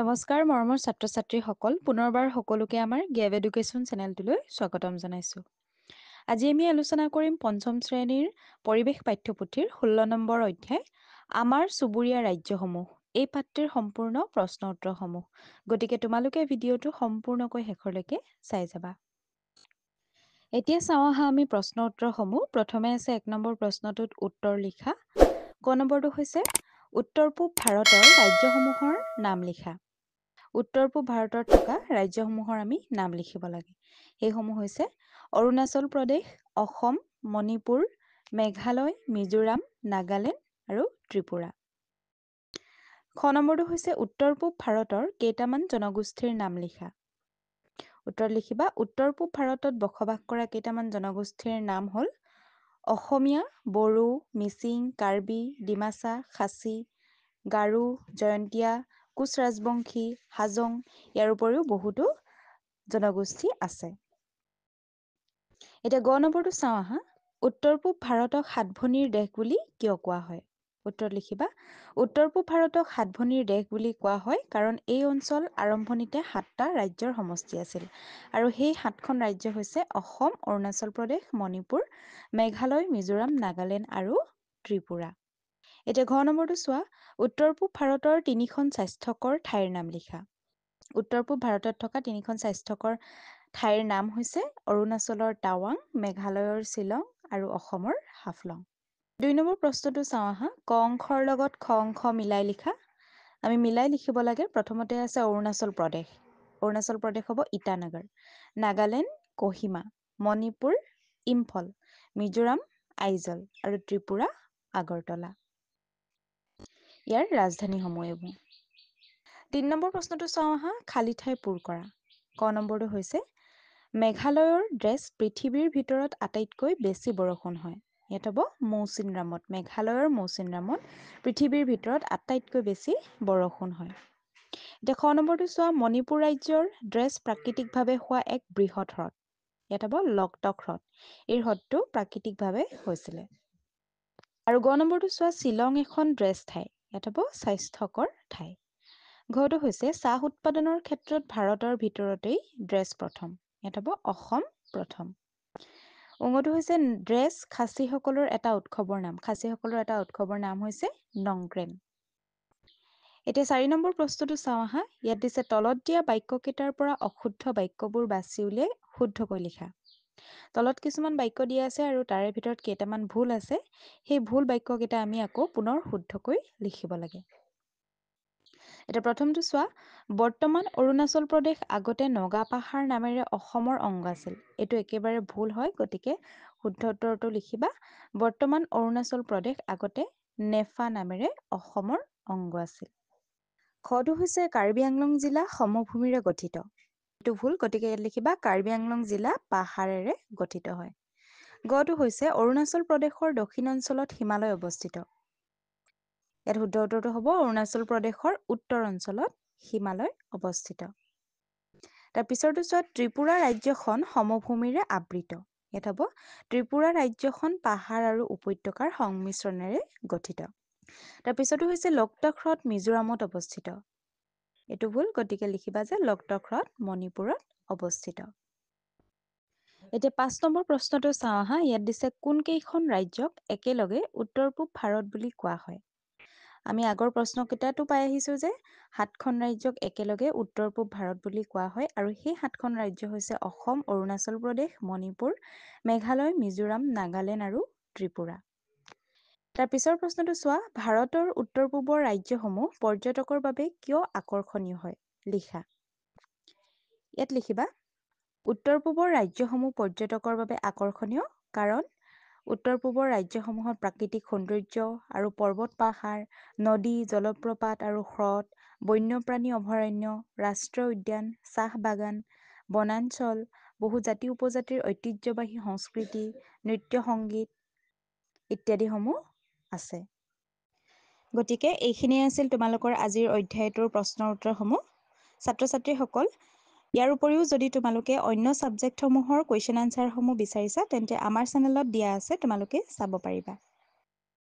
নমস্কাৰ মৰমৰ ছাত্ৰ-ছাত্ৰীসকল পুনৰবাৰ সকলোকে আমাৰ গেভ এডুকেশ্যন চেনেলটোলৈ স্বাগতম জনাইছোঁ। আজি আমি আলোচনা কৰিম পঞ্চম শ্ৰেণীৰ পৰিৱেশ পাঠ্যপুথিৰ 16 নম্বৰ অধ্যায় আমাৰ চুবুৰীয়া ৰাজ্যসমূহ এই পাঠ্যৰ সম্পূৰ্ণ প্ৰশ্ন উত্তৰসমূহ। গতিকে তোমালোকে ভিডিঅ'টো সম্পূৰ্ণকৈ শেষলৈকে চাই যাবা। এতিয়া চাওঁ আহা আমি প্ৰশ্ন উত্তৰসমূহ। প্ৰথমে আছে 1 নম্বৰ প্ৰশ্নটোত উত্তৰ লিখা। ক নম্বৰটো হৈছে উত্তৰ পূব ভাৰতৰ ৰাজ্যসমূহৰ নাম লিখা। উত্তৰ পূব ভাৰতৰ থকা ৰাজ্যসমূহৰ আমি নাম লিখিব লাগে। সেইসমূহ হৈছে অৰুণাচল প্ৰদেশ, অসম, মণিপুৰ, মেঘালয়, মিজোৰাম, নাগালেণ্ড আৰু ত্ৰিপুৰা। খ নম্বৰটো হৈছে উত্তৰ পূব ভাৰতৰ কেইটামান জনগোষ্ঠীৰ নাম লিখা। উত্তৰ লিখিবা উত্তৰ পূব ভাৰতত বসবাস কৰা কেইটামান জনগোষ্ঠীৰ নাম হ'ল অসমীয়া, বড়ো, মিচিং, কাৰ্বি, ডিমাচা, খাচী, গাৰো, জয়ন্তীয়া, কোচ ৰাজবংশী, হাজং ইয়াৰ উপৰিও বহুতো জনগোষ্ঠী আছে। এতিয়া গ নম্বৰটো চাওঁ আহা উত্তৰ পূব ভাৰতক সাতভনীৰ দেশ বুলি কিয় কোৱা হয়। উত্তৰ লিখিবা উত্তৰ পূব ভাৰতক সাতভনীৰ দেশ বুলি কোৱা হয় কাৰণ এই অঞ্চল আৰম্ভণিতে 7টা ৰাজ্যৰ সমষ্টি আছিল আৰু সেই 7খন ৰাজ্য হৈছে অসম, অৰুণাচল প্ৰদেশ, মণিপুৰ, মেঘালয়, মিজোৰাম, নাগালেণ্ড আৰু ত্ৰিপুৰা। এতিয়া ঘ নম্বৰটো চোৱা উত্তৰ পূব ভাৰতৰ 3খন স্বাস্থ্যকৰ ঠাইৰ নাম লিখা। উত্তৰ পূব ভাৰতত থকা 3খন স্বাস্থ্যকৰ ঠাইৰ নাম হৈছে অৰুণাচলৰ টাৱাং, মেঘালয়ৰ শ্বিলং আৰু অসমৰ হাফলং। 2 নম্বৰ প্ৰশ্নটো চাওঁ আহা ক অংশৰ লগত খ অংশ মিলাই লিখা। আমি মিলাই লিখিব লাগে। প্ৰথমতে আছে অৰুণাচল প্ৰদেশ। অৰুণাচল প্ৰদেশ হ'ব ইটানগৰ, নাগালেণ্ড কোহিমা, মণিপুৰ ইম্ফল, মিজোৰাম আইজল আৰু ত্ৰিপুৰা আগৰতলা। ইয়াৰ ৰাজধানীসমূহ এইবোৰ। 3 নম্বৰ প্ৰশ্নটো চাওঁ আহা খালী ঠাই পূৰ কৰা। ক নম্বৰটো হৈছে মেঘালয়ৰ ড্ৰেছ পৃথিৱীৰ ভিতৰত আটাইতকৈ বেছি বৰষুণ হয়। ইয়াত হ'ব মৌচিনৰামত। মেঘালয়ৰ মৌচিনৰামত পৃথিৱীৰ ভিতৰত আটাইতকৈ বেছি বৰষুণ হয়। এতিয়া খ নম্বৰটো চোৱা মণিপুৰ ৰাজ্যৰ ড্ৰেছ প্ৰাকৃতিকভাৱে হোৱা এক বৃহৎ হ্ৰদ। ইয়াত হ'ব লকটক হ্ৰদ। এই হ্ৰদটো প্ৰাকৃতিকভাৱে হৈছিলে। আৰু গ নম্বৰটো চোৱা শ্বিলং এখন ড্ৰেছ ঠাই। ইয়াত হ'ব স্বাস্থ্যকৰ ঠাই। ঘটো হৈছে চাহ উৎপাদনৰ ক্ষেত্ৰত ভাৰতৰ ভিতৰতেই ড্ৰেছ প্ৰথম। ইয়াত হ'ব অসম প্ৰথম। অংগটো হৈছে ড্ৰেছ খাচীসকলৰ এটা উৎসৱৰ নাম। খাচীসকলৰ এটা উৎসৱৰ নাম হৈছে নংক্ৰেন। এতিয়া 4 নম্বৰ প্ৰশ্নটো চাওঁ আহা। ইয়াত দিছে তলত দিয়া বাক্যকেইটাৰ পৰা অশুদ্ধ বাক্যবোৰ বাছি উলিয়াই শুদ্ধকৈ লিখা। তলত কিছুমান বাক্য দিয়া আছে আৰু তাৰে ভিতৰত কেইটামান ভুল আছে। সেই ভুল বাক্যকেইটা আমি আকৌ পুনৰ শুদ্ধকৈ লিখিব লাগে। এতিয়া প্ৰথমটো চোৱা বৰ্তমান অৰুণাচল প্ৰদেশ আগতে নগাপাহাৰ নামেৰে অসমৰ অংগ আছিল। এইটো একেবাৰে ভুল হয়। গতিকে শুদ্ধ উত্তৰটো লিখিবা বৰ্তমান অৰুণাচল প্ৰদেশ আগতে নেফা নামেৰে অসমৰ অংগ আছিল। খটো হৈছে কাৰ্বি আংলং জিলা সমভূমিৰে গঠিত। এইটো ভুল। গতিকে ইয়াত লিখিবা কাৰ্বি আংলং জিলা পাহাৰেৰে গঠিত হয়। গটো হৈছে অৰুণাচল প্ৰদেশৰ দক্ষিণাঞ্চলত হিমালয় অৱস্থিত। ইয়াত শুদ্ধ উত্তৰটো হ'ব অৰুণাচল প্ৰদেশৰ উত্তৰ অঞ্চলত হিমালয় অৱস্থিত। তাৰ পিছৰটো চোৱা ত্ৰিপুৰা ৰাজ্যখন সমভূমিৰে আবৃত। ইয়াত হ'ব ত্ৰিপুৰা ৰাজ্যখন পাহাৰ আৰু উপত্যকাৰ সংমিশ্ৰণেৰে গঠিত। তাৰ পিছৰটো হৈছে লকটক হ্ৰদ মিজোৰামত অৱস্থিত। এইটো ভুল। গতিকে লিখিবা যে লকটক হ্ৰদ মণিপুৰত অৱস্থিত। এতিয়া 5 নম্বৰ প্ৰশ্নটো চাওঁ আহা। ইয়াত দিছে কোন কেইখন ৰাজ্যক একেলগে উত্তৰ পূব ভাৰত বুলি কোৱা হয়। আমি আগৰ প্ৰশ্নকেইটাতো পাই আহিছো যে 7খন ৰাজ্যক একেলগে উত্তৰ পূব ভাৰত বুলি কোৱা হয় আৰু সেই 7খন ৰাজ্য হৈছে অসম, অৰুণাচল প্ৰদেশ, মণিপুৰ, মেঘালয়, মিজোৰাম, নাগালেণ্ড আৰু ত্ৰিপুৰা। তাৰ পিছৰ প্ৰশ্নটো চোৱা ভাৰতৰ উত্তৰ পূবৰ ৰাজ্যসমূহ পৰ্যটকৰ বাবে কিয় আকৰ্ষণীয় হয় লিখা। ইয়াত লিখিবা উত্তৰ পূবৰ ৰাজ্যসমূহ পৰ্যটকৰ বাবে আকৰ্ষণীয় কাৰণ উত্তৰ পূবৰ ৰাজ্যসমূহত প্ৰাকৃতিক সৌন্দৰ্য আৰু পৰ্বত পাহাৰ, নদী, জলপ্ৰপাত আৰু হ্ৰদ, বন্যপ্ৰাণী অভয়াৰণ্য, ৰাষ্ট্ৰীয় উদ্যান, চাহ বাগান, বনাঞ্চল, বহু জাতি উপজাতিৰ ঐতিহ্যবাহী সংস্কৃতি, নৃত্য সংগীত ইত্যাদিসমূহ আছে। গতিকে এইখিনিয়ে আছিল তোমালোকৰ আজিৰ অধ্যায়টোৰ প্ৰশ্নৰ উত্তৰসমূহ। ছাত্ৰ-ছাত্ৰীসকল ইয়াৰ উপৰিও যদি তোমালোকে অন্য ছাবজেক্টসমূহৰ কুৱেশ্যন আনচাৰসমূহ বিচাৰিছা তেন্তে আমাৰ চেনেলত দিয়া আছে, তোমালোকে চাব পাৰিবা।